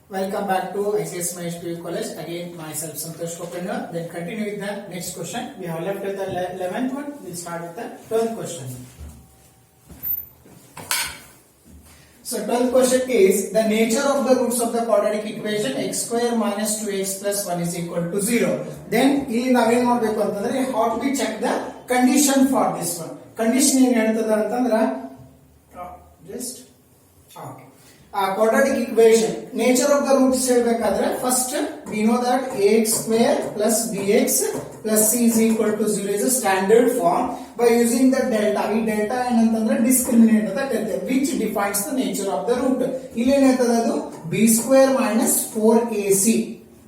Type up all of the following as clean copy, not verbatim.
Welcome back to ICS Mahesh PU College. Again, myself Santosh Kopendra. Then continue with the next question. We have left with the 11th one. We'll start with the 12th question. So 12th question is the nature of the roots of the quadratic equation x square minus 2x plus 1 is equal to 0. Then ಇಲ್ಲಿ ನಾವೇನ್ ಮಾಡಬೇಕು ಅಂತಂದ್ರೆ how to be check the condition for this one. Condition ಏನು ಹೇಳ್ತದ ಅಂತಂದ್ರೆ just okay. Quadratic equation nature of the roots ಹೇಳ್ಬೇಕಾದ್ರೆ first we know that ax square plus bx plus c is equal to 0 is a standard form. By using the delta, ಈ delta ಏನಂತಂದ್ರೆ discriminant ಅಂತ ಕರೀತೇವೆ, which defines the nature of the root. ಇಲ್ಲಿ ಏನಾಗ್ತದೆ ಅದು b square minus 4ac.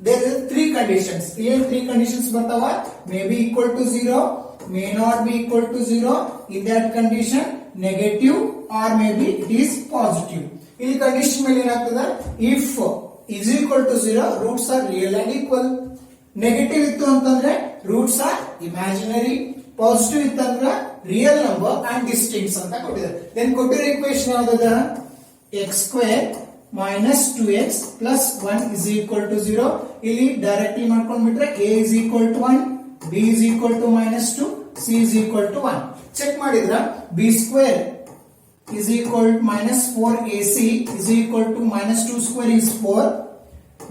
There are three conditions. Here three conditions ಬರ್ತಾವ, may be equal to 0, may not be equal to 0. In that condition negative or maybe it is positive. ಇಲ್ಲಿ condition ಮೇಲೆ ಏನಾಗ್ತದೆ, if is equal to 0 roots are real and equal. Negative ಇತ್ತು ಅಂತಂದ್ರೆ roots are imaginary. Positive ಇತ್ತಂದ್ರೆ real number and ಡಿಸ್ಟಿಂಕ್ಟ್ಸ್ ಅಂತ ಕೊಟ್ಟಿದ್ದಾರೆ. Then ಕೊಟ್ಟಿರೋ equation ಯಾವ್ದದ, x square minus 2x plus 1 is equal to 0. ಇಲ್ಲಿ directly ಮಾಡ್ಕೊಂಡ್ಬಿಟ್ರೆ a is equal to 1, b is equal to minus 2, c is equal to 1. Check ಮಾಡಿದ್ರ b square is equal to minus 4ac is equal to minus 2 square is 4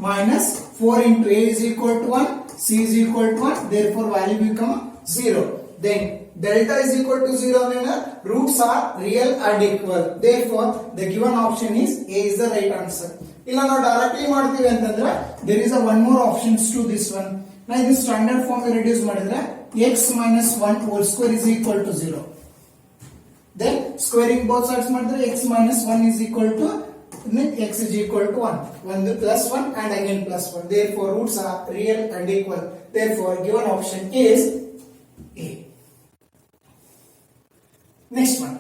minus 4 into a is equal to 1, c is equal to 1, therefore value become 0. Then delta is equal to 0 means roots are real and equal, therefore the given option is a is the right answer. illa ನಾವು directly ಮಾಡ್ತೀವಿ ಅಂತಂದ್ರೆ there is a one more options to this one. now this standard form reduce ಮಾಡಿದ್ರೆ x minus 1 whole square is equal to 0. Then squaring both sides ಮಾಡಿದ್ರೆ x minus 1 is equal to x is equal to 1. 1 plus 1 and again plus 1. Therefore roots are real and equal. Therefore given option is A. Next one.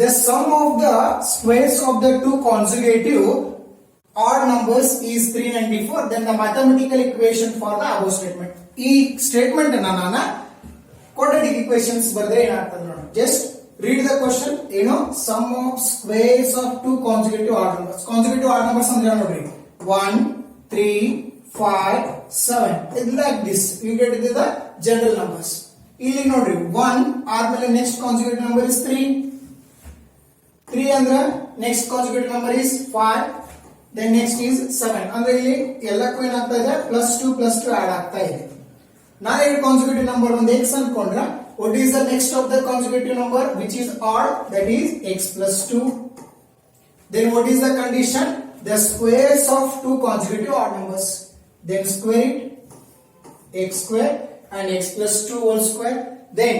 The sum of the squares of the two consecutive odd numbers is 394. Then the mathematical equation for the above statement. ಈ statement ಅನ್ನ ನಾನು quadratic equations ಬರೆದ್ರೆ ಏನಾಗ್ತದೆ ನೋಡಿ. Just read the question. Sum of squares of two consecutive odd numbers. Consecutive odd numbers ಅಂದ್ರೆ ನೋಡಿ 1, 3, 5, 7. It's like this. You get the general numbers. ಇಲ್ಲಿ ನೋಡ್ರಿ 1 ಆದ್ಮೇಲೆ next consecutive number is 3. 3 ಅಂದ್ರೆ next consecutive number is 5. Then next is 7. ಅಂದ್ರೆ ಇಲ್ಲಿ ಎಲ್ಲಕ್ಕೂ ಏನಾಗ್ತಾ ಇದೆ +2 ಆಡ್ ಆಗ್ತಾ ಇದೆ. ನಾನು consecutive number ಒಂದು x ಅನ್ಕೊಂಡ್ರೆ what is the next of the consecutive number which is odd, that is x plus 2. Then what is the condition, the squares of two consecutive odd numbers. Then square it, x square and x plus 2 whole square. Then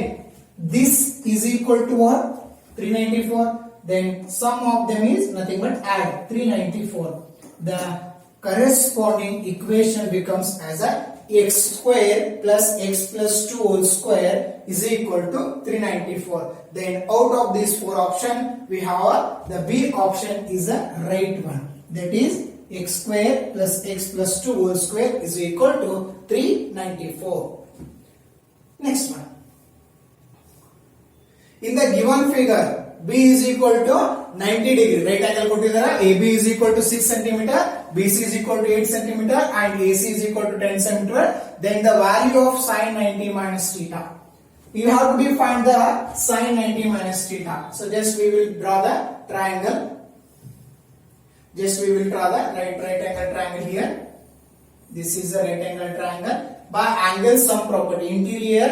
this is equal to what, 394. Then sum of them is nothing but add 394. The corresponding equation becomes as a x square plus x plus 2 whole square is equal to 394. Then out of these four options we have the B option is the right one, that is x square plus x plus 2 whole square is equal to 394. Next one. In the given figure B is equal to 90 degree, right angle ಕೊಟ್ಟಿದ್ದಾರೆ, AB is equal to 6 cm, BC is equal to 8 cm and AC is equal to 10 cm. Then the value of sin 90 minus theta. You have to find the sin 90 minus theta. So just we will draw the triangle. Just we will draw the right angle triangle here. This is the right angle triangle. By angle sum property, interior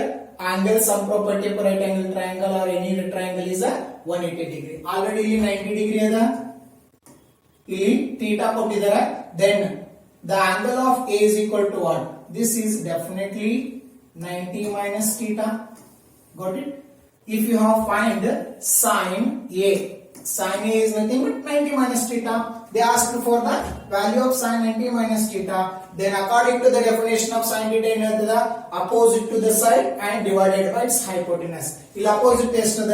angle sum property for right angle triangle or any triangle is a 180 degree. Already ಇಲ್ಲಿ 90 degree ada, ಇಲ್ಲಿ theta ಕೊಟ್ಟಿದ್ದಾರೆ. Then the angle of A is equal to what? This is definitely 90 minus theta. Got it? If you have find sin A, sin A is nothing but 90 minus theta. They asked for the value of sin 90 minus theta. Then according to the definition of sin theta ಏನಂತದ, opposite to the side and divided by its hypotenuse. ಇಲ್ಲಿ opposite ಎಷ್ಟದ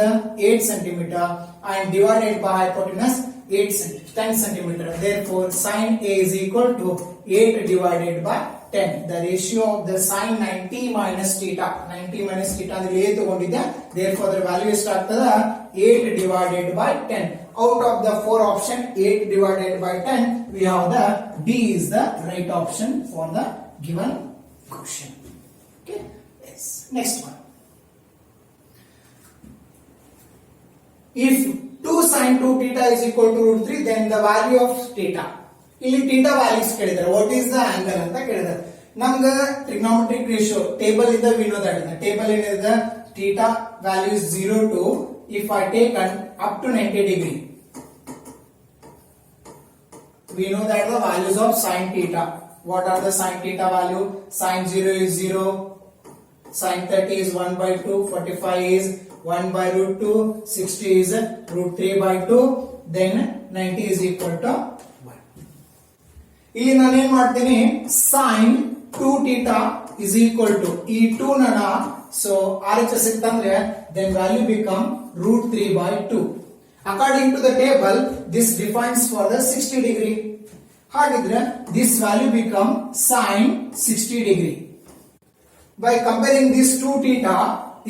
8 cm and divided by hypotenuse 10 cm. Therefore sin A is equal to 8 divided by 10. The ratio of the sin 90 minus theta, 90 minus theta ಅಂದ್ರೆ A ತಗೊಂಡಿದ್ದೆ, therefore the value ಎಷ್ಟಾಗ್ತದ 8 divided by 10. out of the 4 option, 8 divided by 10, we have the D is the right option for the given question. Okay, yes. Next one. If 2 sin 2 theta is equal to root 3, then the value of theta. ಇಲ್ಲಿ theta values ಕೇಳಿದ್ದಾರೆ. What is the angle ಅಂತ ಕೇಳಿದ್ದಾರೆ. ನಮ್ಗೆ trigonometric ratio table ಇಂದ we know that the table ಏನಿದೆ theta value is 0 to if I take up to 90 degree. We know that the values of sin theta. What are the sin theta value? Sin 0 is 0, sin 30 is 1 by 2, 45 is 1 by root 2, 60 is root 3 by 2, then 90 is equal to 1. ಇಲ್ಲಿ ನಾನು ಏನು ಮಾಡ್ತೀನಿ sin 2 theta is equal to ಈ 2 ನನ so RHS ಇತ್ತಂದ್ರೆ then value become root 3 by 2. According to the table, this defines for the 60 degree. ಹಾಗಿದ್ರೆ this value become sin 60 degree. By comparing this 2 theta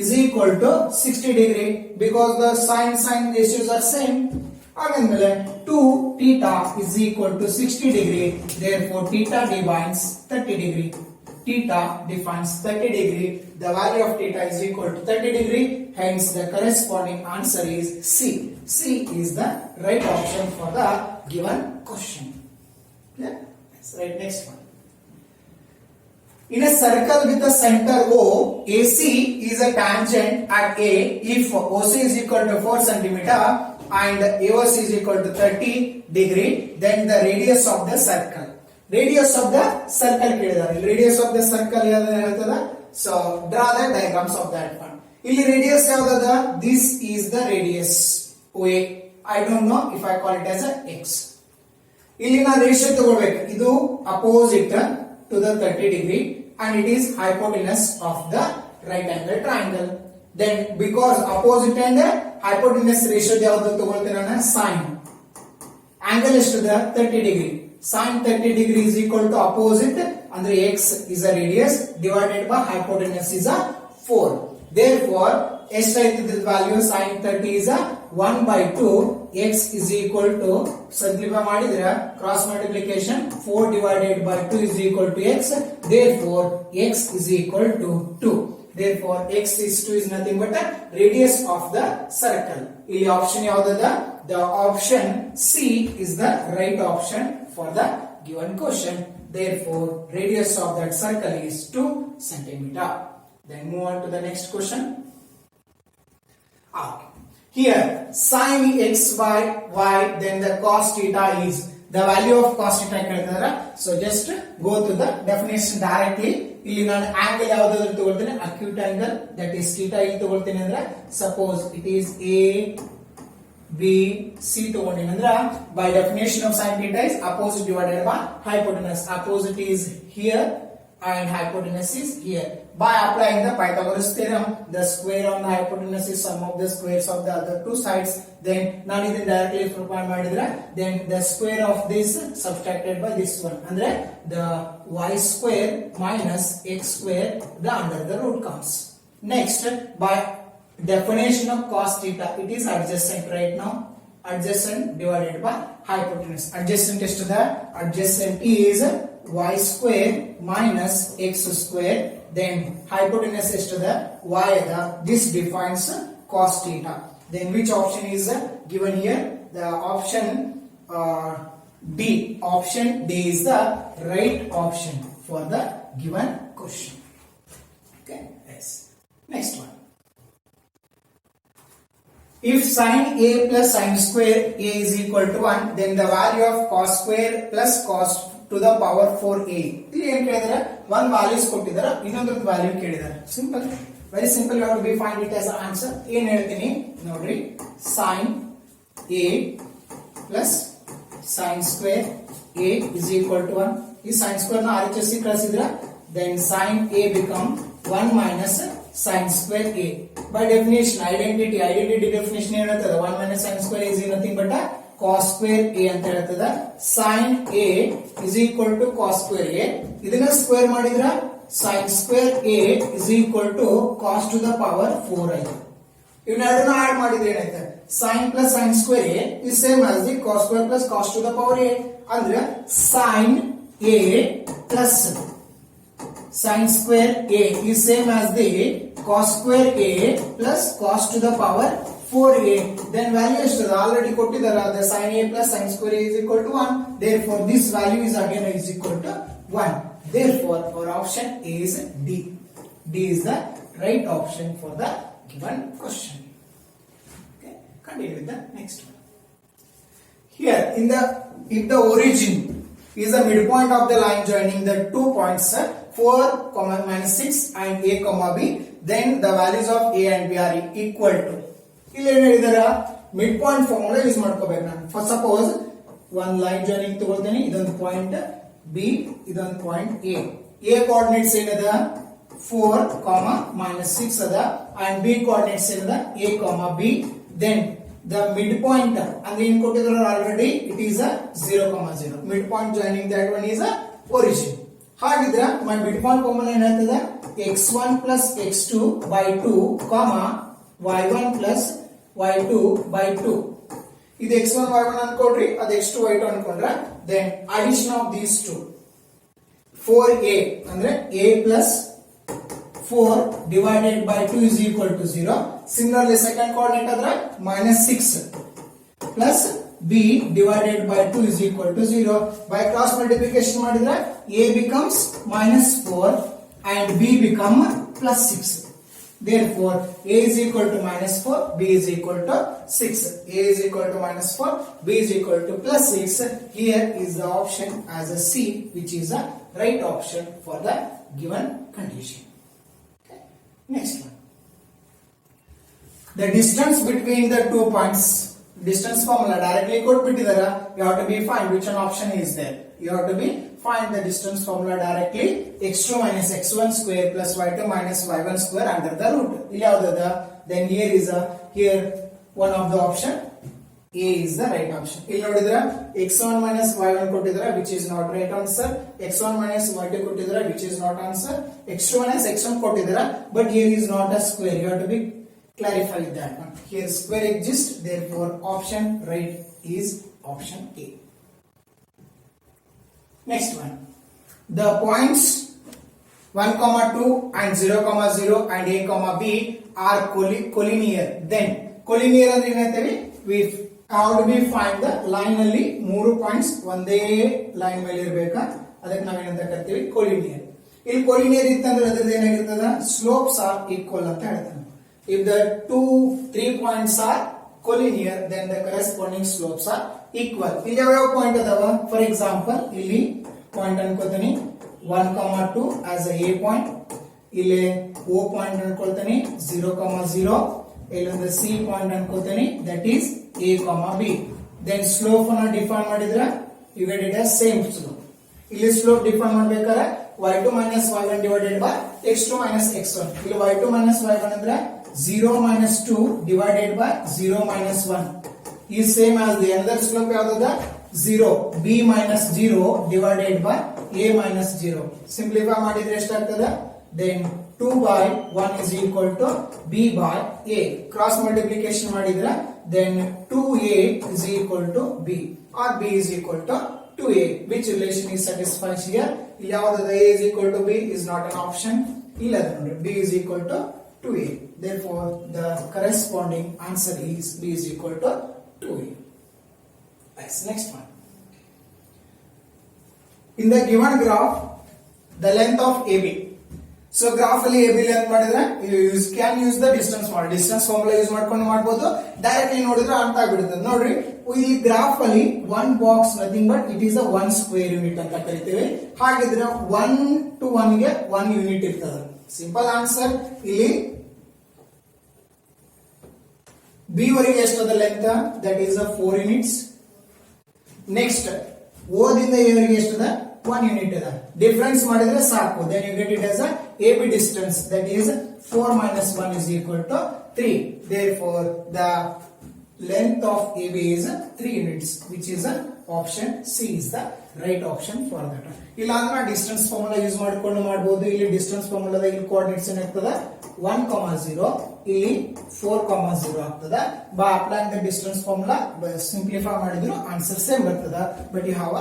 is equal to 60 degree because the sin ratios are same. Haganದ್ರೆ 2 theta is equal to 60 degree. Therefore, theta defines 30 degree. Theta defines 30 degree. The value of theta is equal to 30 degree. Hence, the corresponding answer is C. C is the right option for the given question. Yeah? That's right. Next one. In a circle with a center O, AC is a tangent at A if OC is equal to 4 centimeter and AOC is equal to 30 degree, then the radius of the circle. Radius of the circle ಕೇಳಿದ್ದಾರೆ. Radius of the circle ಯಾವುದು ಹೇಳ್ತದ? So draw the diagrams of that one. ಇಲ್ಲಿ radius ಯಾವ್ದದ? This is the radius OA. I don't know if I call it as a X. ಇಲ್ಲಿ ನಾನು ratio ತಗೊಳ್ಬೇಕು. ಇದು opposite to the 30 degree and it is hypotenuse of the right angle triangle. Then because opposite and hypotenuse ratio ಯಾವುದು ತಗೊಳ್ತೀನಿ ನಾನು sin. Angle ಎಷ್ಟು the 30 degree. Sin 30 degree is equal to opposite ಅಂದ್ರೆ x is a radius divided by hypotenuse is a 4. Therefore, ಎಷ್ಟಾಯ್ತದ value sin 30 is a 1 by 2. X is equal to simplify ಮಾಡಿದ್ರೆ cross multiplication 4 divided by 2 is equal to x. Therefore, x is equal to 2. Therefore, x is 2 is nothing but a radius of the circle. ಇಲ್ಲಿ option ಯಾವ್ದದ? The option C is the right option for the given question. Therefore, radius of that circle is 2 centimeter. Then move on to the next question. Here, sin x by y, then the cos theta is the value of cos theta ಕೇಳ್ತಾರೆ. So just go to the definition directly. ಇಲ್ಲಿ ನಾನು angle ಯಾವ್ದಾದ್ರು ತಗೊಳ್ತೀನಿ acute angle, that is theta ಇಲ್ಲಿ ತಗೊಳ್ತೀನಿ ಅಂದ್ರೆ suppose it is A B C ತಗೊಂಡಿನಿ ಅಂದ್ರೆ by definition of sin theta is opposite divided by hypotenuse. Opposite is here and hypotenuse is here. By applying the Pythagoras theorem, the square on the hypotenuse is sum of the squares of the other two sides. Then ನಾನು ಇದನ್ನ directly apply ಮಾಡಿದ್ರೆ then the square of this subtracted by this one ಅಂದ್ರೆ the y square minus x square the under the root comes. Next, by definition of cos theta, it is adjacent right now. Adjacent divided by hypotenuse. Adjacent is to the adjacent is y square minus x square. Then hypotenuse is to the y. This defines cos theta. Then which option is given here? The option D. Option D is the right option for the given question. Okay. Yes. Next one. If sin A plus sin square A is equal to 1, then the value of cos square plus cos to the power 4A. ಇಲ್ಲಿ ಏನು ಕೇಳಿದಾರೆ? one values ಕೊಟ್ಟಿದ್ದಾರೆ, ಇನ್ನೊಂದು value ಕೇಳಿದ್ದಾರೆ. Simple, very simple. You have to be find it as answer. ಏನು ಹೇಳ್ತೀನಿ ನೋಡ್ರಿ, sin A plus sin square A is equal to 1. ಈ sin square ನ RHS ಕಳಿಸಿದ್ರೆ then sin A become 1 minus sin square A. By definition, identity definition ಏನು ಹೇಳ್ತದೆ? 1 minus sin square is nothing but a cos square A ಅಂತ ಹೇಳ್ತದೆ. sin A is equal to cos square A. ಇದನ್ನ square ಮಾಡಿದ್ರೆ sin square A is equal to cos to the power 4 ಆಯ್ತು. ಇವನ್ನೆರಡನ್ನ add ಮಾಡಿದ್ರೆ ಏನಾಯ್ತು sin plus sin square a is same as the cos square plus cos to the power a ಅಂದ್ರೆ sin a plus sin square a is same as the cos square a plus cos to the power 4a. Then value is already kottidara, the sin a plus sin square a is equal to 1. Therefore this value is again is equal to 1. Therefore our option is D. D is the right option for the given question. Okay, continue with the next one. Here in the if the origin is the midpoint of the line joining the 2 points 4, minus 6 and a, b, then the values of a and b are equal to. ಇಲ್ಲಿ ಏನು ಹೇಳಿದಾರ midpoint formula use ಮಾಡ್ಕೋಬೇಕು ನಾನು. First suppose ಒಂದು line joining ತಗೊಳ್ತೇನೆ, ಇದೊಂದು point B, ಇದೊಂದು point A coordinates ಏನದ 4, minus 6 ಅದ ಅಂಡ್ ಬಿ ಕೋಆರ್ಡಿನೇಟ್ಸ್ ಏನದ a, b. Then the midpoint ಅಂದ್ರೆ ಏನು ಕೊಟ್ಟಿದ್ದಾರೆ already it is 0, 0. Midpoint joining that one is origin. ಹಾಗಿದ್ರೆ my midpoint ಫಾರ್ಮುಲಾ ಏನಾಗ್ತದ x1 plus x2 by 2, y1 plus y2 by 2. ಇದು x1 y1 ಅನ್ಕೊಡ್ರಿ, ಅದು x2 y2 ಅನ್ಕೊಂಡ್ರೆ then addition of these two 4a ಅಂದ್ರೆ a plus 4 divided by 2 is equal to 0. Similarly second coordinate adra minus 6 plus b divided by 2 is equal to 0. By cross multiplication madidre a becomes minus 4 and b become plus 6. Therefore a is equal to minus 4, b is equal to 6. A is equal to minus 4, b is equal to plus 6. Here is the option as a C, which is the right option for the given condition. Okay. Next one. The distance between the 2 points, distance formula directly ಕೊಟ್ಬಿಟ್ಟಿದಾರ, you have to be find which one option is there. You have to be find the distance formula directly, x2 minus x1 square plus y2 minus y1 square under the root. ಇಲ್ಲಿ ಯಾವ್ದದ? Then here is here one of the option A is the right option. ಇಲ್ಲಿ ನೋಡಿದ್ರ x1 minus y1 ಕೊಟ್ಟಿದ್ರ which is not right answer, x1 minus y2 ಕೊಟ್ಟಿದ್ರ which is not answer, x2 minus x1 ಕೊಟ್ಟಿದ್ರ but here is not a square. You have to be clarify that one. Here square exists, therefore option right is option A. Next one. The points 1, 2 and 0, 0 and a, b are collinear. Then collinear ಅಂದ್ರೆ ಏನಂತೇವೆ? We have to be find the line ಅಲ್ಲಿ 3 points ಒಂದೇ line ಮೇಲೆ ಇರಬೇಕಾ, ಅದಕ್ಕೆ ನಾವು ಏನಂತ ಕರಿತೀವಿ collinear. ಇಲ್ಲಿ collinear ಇತ್ತಂದ್ರೆ ಅದರದ್ದು ಏನಾಗಿರ್ತದ slopes are equal ಅಂತ ಹೇಳ್ತಾನೆ. If the 3 points are collinear, then the corresponding slopes are equal. ಇಲ್ಲಿ ಯಾವ ಪಾಯಿಂಟ್ ಅದಾವ? ಫಾರ್ ಎಕ್ಸಾಂಪಲ್ ಇಲ್ಲಿ ಪಾಯಿಂಟ್ ಅನ್ಕೋತೀನಿ 1, 2 as a point, ಇಲ್ಲಿ O ಪಾಯಿಂಟ್ ಅನ್ಕೊಳ್ತೀನಿ 0, 0, ಇಲ್ಲೊಂದು C ಪಾಯಿಂಟ್ ಅನ್ಕೋತೀನಿ that is a, b. Then slope ಅನ್ನ ಡಿಫೈನ್ ಮಾಡಿದ್ರೆ you get it as same slope. ಇಲ್ಲಿ ಸ್ಲೋಪ್ ಡಿಫೈನ್ ಮಾಡಬೇಕಾದ್ರೆ y2 minus y1 divided by x2 minus x1. ಇಲ್ಲಿ y2 minus y1 ಅಂದ್ರೆ 0 minus 2 divided by 0 minus 1 is same as the another slope ಯಾವ್ದದ 0, b minus 0 divided by a minus 0. Simplify ಮಾಡಿದ್ರೆ ಎಷ್ಟಾಗ್ತದೆ? Then 2 by 1 is equal to b by a. Cross multiplication ಮಾಡಿದ್ರೆ then 2a is equal to b or b is equal to 2a. Which relation is satisfied here? ಇಲ್ಲಿ ಯಾವ್ದದ a is equal to b is not an option. ಇಲ್ಲ ನೋಡಿ b is equal to 2a. Therefore the corresponding answer is b is equal to 2a. That's next one. In the given graph, the length of AB. So graph ಅಲ್ಲಿ AB length ಮಾಡಿದ್ರೆ you can use the distance formula. Distance formula use ಮಾಡ್ಕೊಂಡು ಮಾಡಬಹುದು. Directly ನೋಡಿದ್ರೆ ಅರ್ಥ ಆಗಿಬಿಡುತ್ತೆ. ನೋಡ್ರಿ ಈ graph ಅಲ್ಲಿ 1 box nothing but it is a 1 square unit ಅಂತ ಕರಿತೀವಿ. ಹಾಗಿದ್ರೆ 1 to 1 ಗೆ 1 ಯೂನಿಟ್ ಇರ್ತದೆ. Simple answer. ಇಲ್ಲಿ B ವರೆಗೆ ಎಷ್ಟದ length? That is 4 units. Next O ದಿಂದ A ವರೆಗೆ ಎಷ್ಟದ? 1 ಯೂನಿಟ್ ಅದ. ಡಿಫರೆನ್ಸ್ ಮಾಡಿದ್ರೆ ಸಾಕು. then you get it as a AB distance, that is 4 minus 1 is equal to 3. Therefore the length of AB is 3 units, which is option C is the right option for that. ಇಲ್ಲ ಅಂದ್ರೆ distance formula use ಮಾಡ್ಕೊಂಡು ಮಾಡಬಹುದು. ಇಲ್ಲಿ distance ಫಾರ್ಮುಲಾದ ಇಲ್ಲಿ coordinates ಏನಾಗ್ತದ 1,0 ಇಲ್ಲಿ 4,0 ಆಗ್ತದ. By applying the distance formula simplify ಮಾಡಿದ್ರು ಆನ್ಸರ್ ಸೇಮ್ ಬರ್ತದ. But you have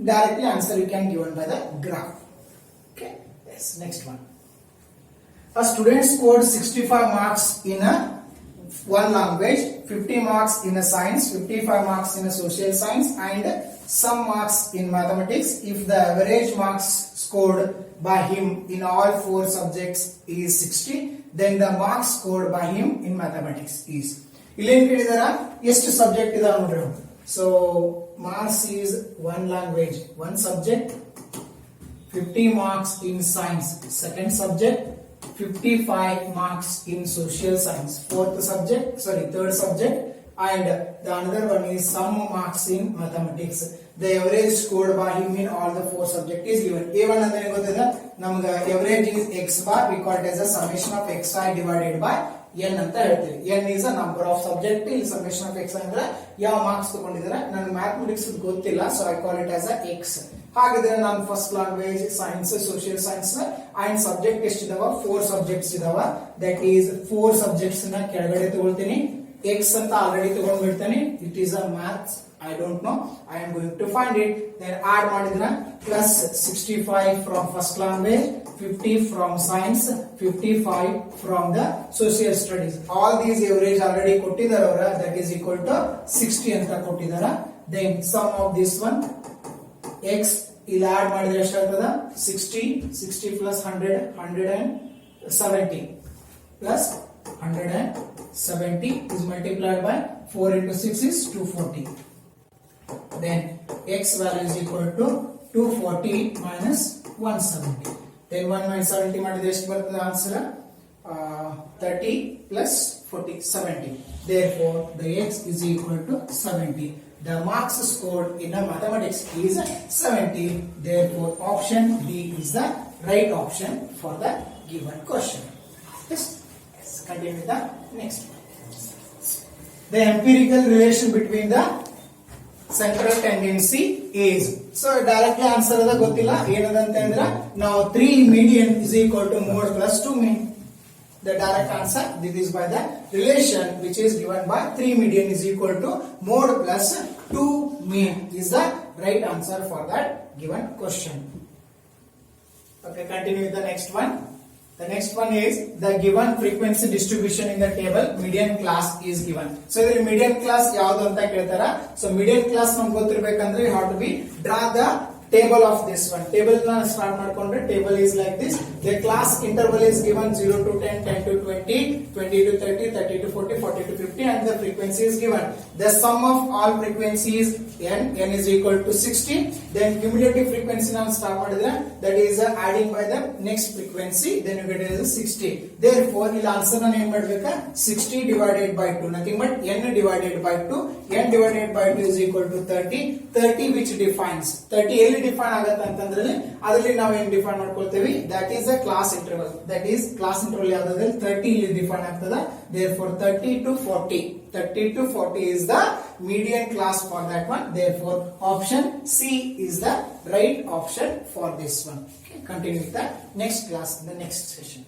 directly answer you can given by the graph. Okay, yes, next one. A student scored 65 marks in a one language, 50 marks in a science, 55 marks in a social science, and some marks in mathematics. If the average marks scored by him in all 4 subjects is 60, then the marks scored by him in mathematics is. ಇಲ್ಲಿ ಏನು ಕೇಳಿದಾರ, ಎಷ್ಟು subject ಇದಾವ ನೋಡ್ರಿ. So marks is one language, one subject, 50 marks in science, second subject, 55 marks in social science, third subject, and the another one is some marks in mathematics. The average scored by him in all the 4 subjects is given. A1 ಅಂದ್ರೆ ಗೊತ್ತಿದೆ ನಮಗೆ, average is x bar, we call it as a summation of xi divided by n ಅಂತ ಹೇಳ್ತೀವಿ. n is a number of subject, ಇಲ್ಲಿ summation of x ಅಂದ್ರೆ ಯಾವ marks ತಗೊಂಡಿದ್ದಾರೆ. ನನಗೆ ಮ್ಯಾಥಮೆಟಿಕ್ಸ್ ಗೊತ್ತಿಲ್ಲ, so I call it as a x. ಹಾಗಿದ್ರೆ ನಾನು first language, science, social science and subject ಎಷ್ಟಿದಾವ, 4 ಸಬ್ಜೆಕ್ಟ್ಸ್ ಇದಾವ. ದಟ್ ಈಸ್ 4 ಸಬ್ಜೆಕ್ಟ್ಸ್ ನ ಕೆಳಗಡೆ ತಗೊಳ್ತೀನಿ, x ಅಂತ ಆಲ್ರೆಡಿ ತಗೊಂಡ್ಬಿಡ್ತೇನೆ. It is a maths, I don't know, I am going to find it. Then add ಮಾಡಿದ್ರೆ plus 65 from first language, 50 from science, 55 from the social studies. All these average already ಕೊಟ್ಟಿದ್ದಾರೆ ಅವರ, that is equal to 60 ಅಂತ ಕೊಟ್ಟಿದ್ದಾರೆ. Then sum of this one x ಇಲ್ಲಿ add ಮಾಡಿದ್ರೆ ಎಷ್ಟಾಗ್ತದ, 60 plus 100, 170 plus 170 is multiplied by 4 into 6 is 240. Then x value is equal to 240 minus 170. Then 1 minus 70 ಮಾಡಿದ್ರೆ ಎಷ್ಟು ಬರ್ತದೆ answer, 30 plus 40, 70. Therefore the x is equal to 70. The marks scored in the mathematics is 70. Therefore option D is the right option for the given question. Yes, continue with the next one. The empirical relation between the central tendency is. So directly answer ಅದ ಗೊತ್ತಿಲ್ಲ, ಏನದಂತ ಅಂದ್ರೆ ನಾವು 3 median is equal to mode plus 2 mean. The direct answer, this is by the relation which is given by 3 median is equal to mode plus 2 mean is the right answer for that given question. Okay, continue with the next one. The next one is the given frequency distribution in the table median class is given. So ಇದರ median class ಯಾವುದು ಅಂತ ಕೇಳ್ತಾರ. So median class ನಮಗೆ ಗೊತ್ತಿರಬೇಕಂದ್ರೆ how to be draw the table of this one. Table na start ಮಾಡ್ಕೊಂಡ್ರೆ table is like this. The class interval is given 0 to 10, 10 to 20, 20 to 30, 30 to 40, 40 to 50, and the frequency is given. The sum of all frequencies n is equal to 60. Then cumulative frequency now start ಮಾಡಿದ್ರೆ that is adding by the next frequency, then you get as 60. Therefore ಇಲ್ಲಿ answer ನಾನು ಏನು ಮಾಡಬೇಕಾ, 60 divided by 2, nothing but n divided by 2. n divided by 2 is equal to 30. 30 which defines 30 ಎಲ್ಲಿ define ಆಗುತ್ತೆ ಅಂತಂದ್ರೆ ಅದರಲ್ಲಿ ನಾವು ಏನು ಡಿಫೈನ್ ಮಾಡ್ಕೊಳ್ತೇವೆ, that is a class interval. That is class interval ಯಾವ್ದಾದ್ರೆ 30 ಇಲ್ಲಿ ಡಿಫೈನ್ ಆಗ್ತದ. Therefore 30 to 40, 30 to 40 is the median class for that one. Therefore option C is the right option for this one. Okay, continue with the next class in the next session.